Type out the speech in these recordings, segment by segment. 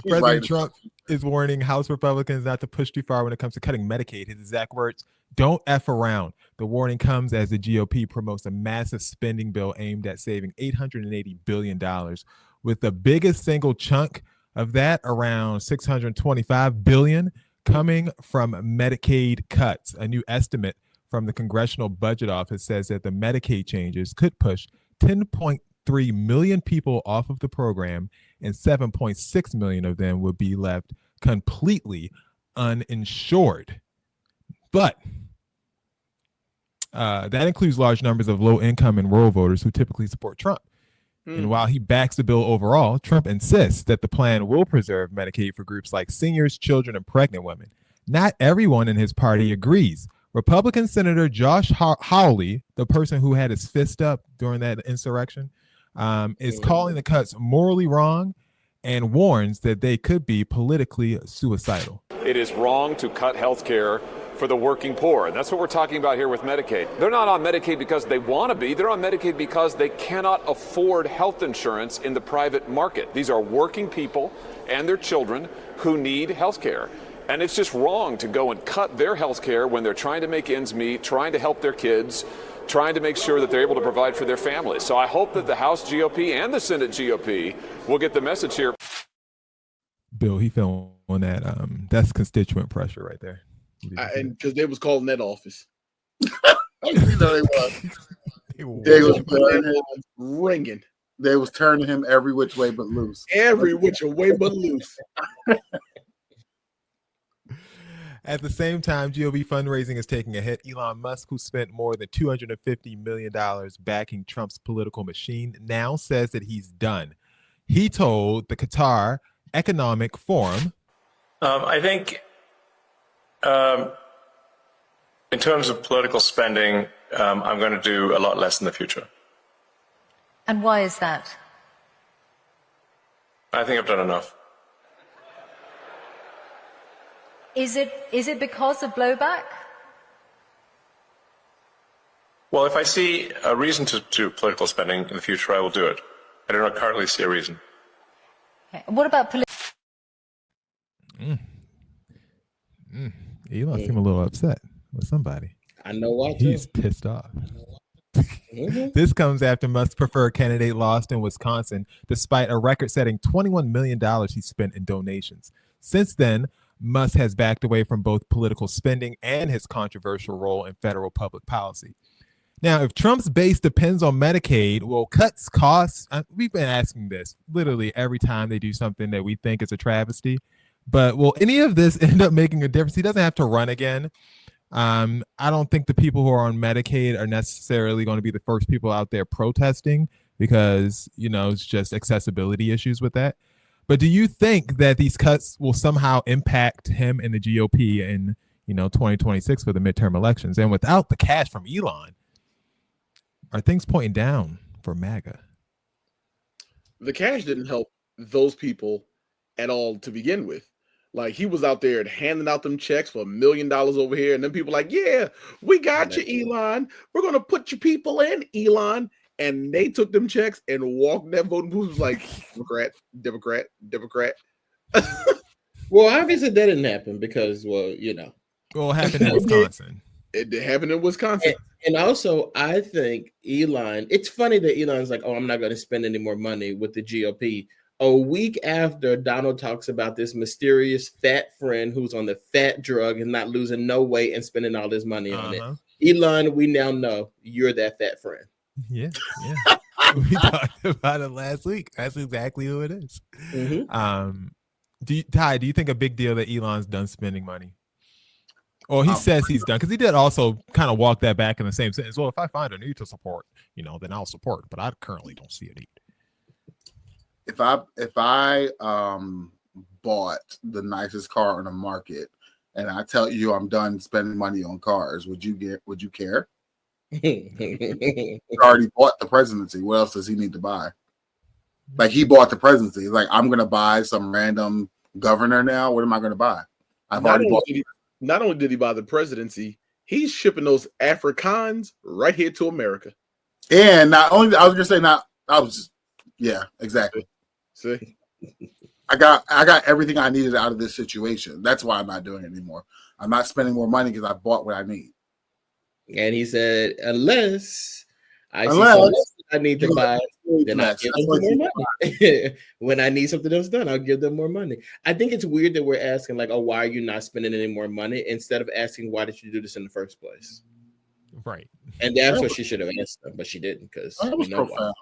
President Trump is warning House Republicans not to push too far when it comes to cutting Medicaid. His exact words, don't F around. The warning comes as the GOP promotes a massive spending bill aimed at saving $880 billion, with the biggest single chunk of that, around $625 billion, coming from Medicaid cuts. A new estimate from the Congressional Budget Office says that the Medicaid changes could push 10.3 million people off of the program, and 7.6 million of them would be left completely uninsured. But that includes large numbers of low-income and rural voters who typically support Trump. And while he backs the bill overall, Trump insists that the plan will preserve Medicaid for groups like seniors, children, and pregnant women. Not everyone in his party agrees. Republican Senator Josh Hawley, the person who had his fist up during that insurrection, is calling the cuts morally wrong and warns that they could be politically suicidal. It is wrong to cut health care for the working poor. And that's what we're talking about here with Medicaid. They're not on Medicaid because they want to be. They're on Medicaid because they cannot afford health insurance in the private market. These are working people and their children who need health care. And it's just wrong to go and cut their health care when they're trying to make ends meet, trying to help their kids, trying to make sure that they're able to provide for their families. So I hope that the House GOP and the Senate GOP will get the message here. Bill, he fell on that. That's constituent pressure right there. And because they was calling that office. You know they was. They was ringing. They was turning him every which way but loose. Every which way but loose. At the same time, GOP fundraising is taking a hit. Elon Musk, who spent more than $250 million backing Trump's political machine, now says that he's done. He told the Qatar Economic Forum, I think in terms of political spending, I'm going to do a lot less in the future. And why is that? I think I've done enough. Is it because of blowback? Well, if I see a reason to do political spending in the future, I will do it. I do not currently see a reason. Okay. What about Elon seemed a little upset with somebody. I know why. He's pissed off. This comes after Musk's preferred candidate lost in Wisconsin, despite a record-setting $21 million he spent in donations. Since then, Musk has backed away from both political spending and his controversial role in federal public policy. Now, if Trump's base depends on Medicaid, will cuts costs? We've been asking this literally every time they do something that we think is a travesty. But will any of this end up making a difference? He doesn't have to run again. I don't think the people who are on Medicaid are necessarily going to be the first people out there protesting because, it's just accessibility issues with that. But do you think that these cuts will somehow impact him and the GOP in, 2026 for the midterm elections? And without the cash from Elon, are things pointing down for MAGA? The cash didn't help those people at all to begin with. Like, he was out there handing out them checks for $1 million over here. And then people like, yeah, we got you, Elon. We're going to put your people in, Elon. And they took them checks and walked that voting booth. Was like, Democrat. Well, obviously that didn't happen because, well, Well, it happened in Wisconsin. It happened in Wisconsin. And also, I think Elon, it's funny that Elon's like, oh, I'm not going to spend any more money with the GOP. A week after Donald talks about this mysterious fat friend who's on the fat drug and not losing no weight and spending all this money on it. Elon, we now know you're that fat friend. Yeah. We talked about it last week. That's exactly who it is. Mm-hmm. Do you think a big deal that Elon's done spending money? Or he says he's done, because he did also kind of walk that back in the same sentence. Well, if I find a need to support, then I'll support. But I currently don't see a need. If I bought the nicest car on the market and I tell you I'm done spending money on cars, would you care? He already bought the presidency. What else does he need to buy? Like, he bought the presidency. Like, I'm gonna buy some random governor now. What am I gonna buy? Not only did he buy the presidency, he's shipping those Afrikaans right here to America. And not only, I was gonna say, yeah, exactly. See, I got everything I needed out of this situation. That's why I'm not doing it anymore. I'm not spending more money because I bought what I need. And he said, unless I see something else I need to buy, then I'll give them more money. When I need something else done, I'll give them more money. I think it's weird that we're asking, like, oh, why are you not spending any more money? Instead of asking, why did you do this in the first place? Right. And that's what she should have asked them, but she didn't, because we know profound.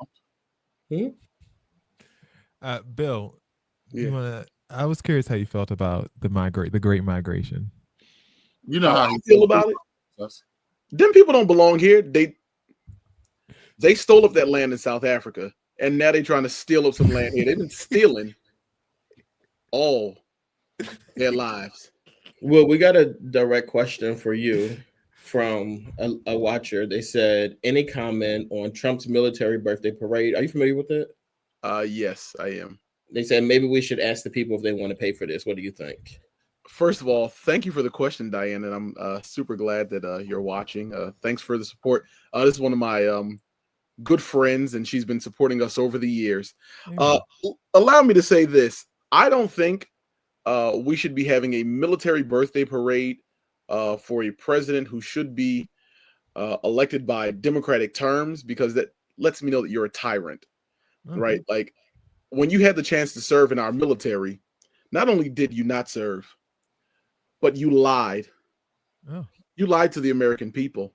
why. Bill, I was curious how you felt about the Great Migration. You know how you feel about it? Them people don't belong here. They stole up that land in South Africa, and now they're trying to steal up some land here. They've been stealing all their lives. Well, we got a direct question for you from a watcher. They said, any comment on Trump's military birthday parade? Are you familiar with it? Yes, I am. They said maybe we should ask the people if they want to pay for this. What do you think? First of all, thank you for the question, Diane, and I'm super glad that you're watching. Thanks for the support. This is one of my good friends, and she's been supporting us over the years. Allow me to say this. I don't think we should be having a military birthday parade for a president who should be elected by democratic terms, because that lets me know that you're a tyrant, right? Like, when you had the chance to serve in our military, not only did you not serve, but you lied. You lied to the American people,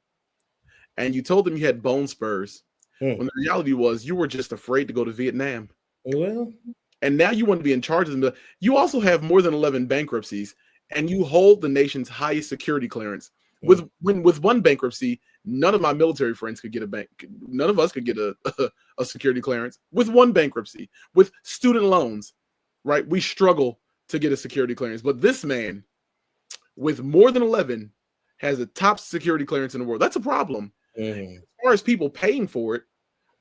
and you told them you had bone spurs, when the reality was you were just afraid to go to Vietnam. Well, and now you want to be in charge of them. You also have more than 11 bankruptcies, and you hold the nation's highest security clearance. With one bankruptcy, none of my military friends could get none of us could get a security clearance. With one bankruptcy, with student loans, right? We struggle to get a security clearance. But this man, with more than 11, has a top security clearance in the world. That's a problem. As far as people paying for it,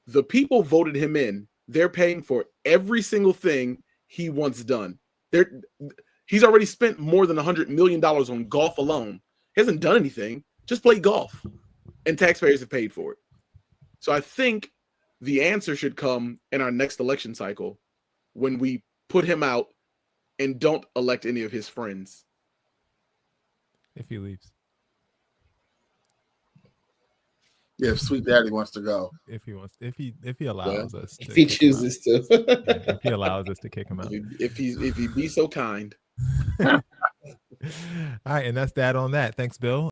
the people voted him in. They're paying for every single thing he wants done. He's already spent more than $100 million on golf alone. He hasn't done anything, just played golf, and taxpayers have paid for it. So I think the answer should come in our next election cycle, when we put him out and don't elect any of his friends. If he leaves. Yeah, if Sweet Daddy wants to go. If he allows us to. If he chooses to. If he allows us to kick him out. If he be so kind. All right, and that's that on that. Thanks, Bill.